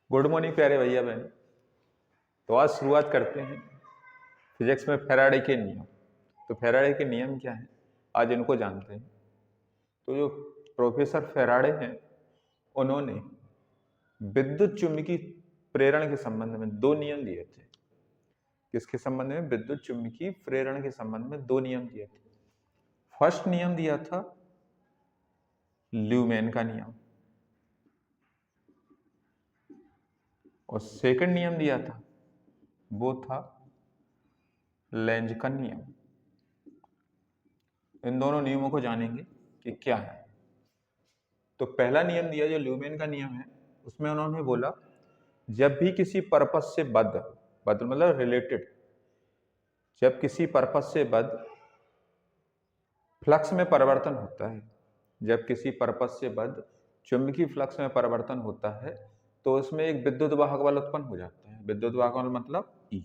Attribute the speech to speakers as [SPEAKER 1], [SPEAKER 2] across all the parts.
[SPEAKER 1] Good morning प्यारे भैया बहन। तो आज शुरुआत करते हैं फिजिक्स में फैराडे के नियम। तो फैराडे के नियम क्या हैं, आज इनको जानते हैं। तो जो प्रोफेसर फैराडे हैं, उन्होंने विद्युत चुम्बकीय प्रेरण के संबंध में दो नियम दिए थे। किसके संबंध में? विद्युत चुम्बकीय प्रेरण के संबंध में दो नियम दिए थे। फर्स्ट नियम दिया था ल्यूमेन का नियम, और सेकंड नियम दिया था वो था लेंज का नियम। इन दोनों नियमों को जानेंगे कि क्या है। तो पहला नियम दिया जो ल्यूमेन का नियम है, उसमें उन्होंने बोला जब भी किसी पर्पस से बद्ध मतलब रिलेटेड, जब किसी पर्पस से बद्ध फ्लक्स में परिवर्तन होता है, जब किसी पर्पस से बद्ध चुंबकीय फ्लक्स में परिवर्तन होता है तो उसमें एक विद्युत वाहक बल उत्पन्न हो जाता है। विद्युत वाहक बल मतलब E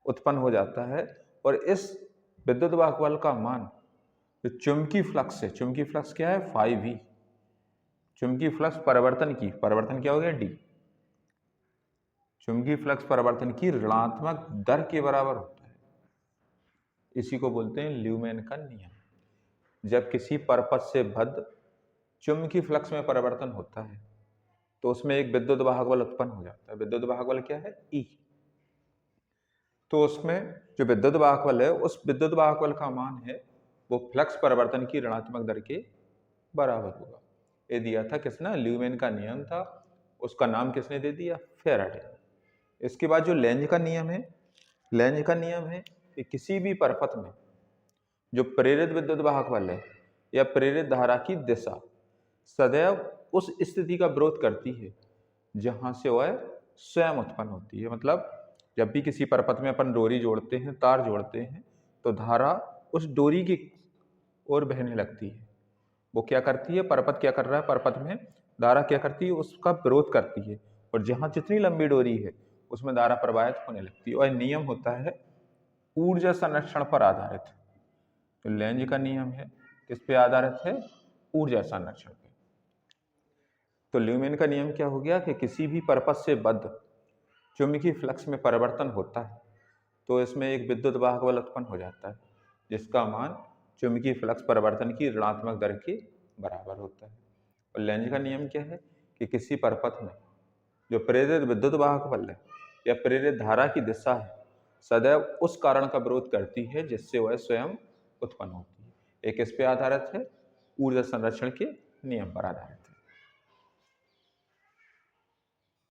[SPEAKER 1] उत्पन्न हो जाता है, और इस विद्युत वाहक बल का मान जो चुंबकीय फ्लक्स है, चुंबकीय फ्लक्स क्या है? 5V। चुंबकीय फ्लक्स परिवर्तन क्या हो गया? D। चुंबकीय फ्लक्स परिवर्तन की ऋणात्मक दर के बराबर होता है। इसी को बोलते हैं ल्यूमेन का नियम। जब किसी पर्पस से बद्ध चुंबकीय फ्लक्स में परिवर्तन होता है तो उसमें एक विद्युत वाहक बल उत्पन्न हो जाता है। विद्युत वाहक बल क्या है? E। तो उसमें जो विद्युत वाहक बल है, उस विद्युत वाहक बल का मान है वो फ्लक्स परिवर्तन की ऋणात्मक दर के बराबर होगा। ये दिया था किसने? ल्यूमेन का नियम था। उसका नाम किसने दे दिया? फैराडे। इसके बाद जो लेंज का नियम है, लेंज का नियम है कि किसी भी परपथ में जो प्रेरित विद्युत वाहक बल है या प्रेरित धारा की दिशा सदैव उस स्थिति का विरोध करती है जहां से वह स्वयं उत्पन्न होती है। मतलब जब भी किसी परपथ में अपन डोरी जोड़ते हैं, तार जोड़ते हैं, तो धारा उस डोरी की ओर बहने लगती है। वो क्या करती है? परपथ क्या कर रहा है? परपथ में धारा क्या करती है? उसका विरोध करती है, और जहां जितनी लंबी डोरी है उसमें धारा प्रवाहित होने लगती है। और नियम होता है ऊर्जा संरक्षण पर आधारित। तो लेंज का नियम है किस पे आधारित है? ऊर्जा संरक्षण पे। तो ल्यूमेन का नियम क्या हो गया कि किसी भी पर्पस से बद्ध चुंबकीय फ्लक्स में परिवर्तन होता है तो इसमें एक विद्युत वाहक बल उत्पन्न हो जाता है जिसका मान चुंबकीय फ्लक्स परिवर्तन की ऋणात्मक दर के बराबर होता है। और लेंज का नियम क्या है कि किसी परपथ में जो प्रेरित विद्युत वाहक बल है या प्रेरित धारा की दिशा है सदैव उस कारण का विरोध करती है जिससे वह स्वयं उत्पन्न होती है। एक इस पे आधारित है, ऊर्जा संरक्षण के नियम पर आधारित है।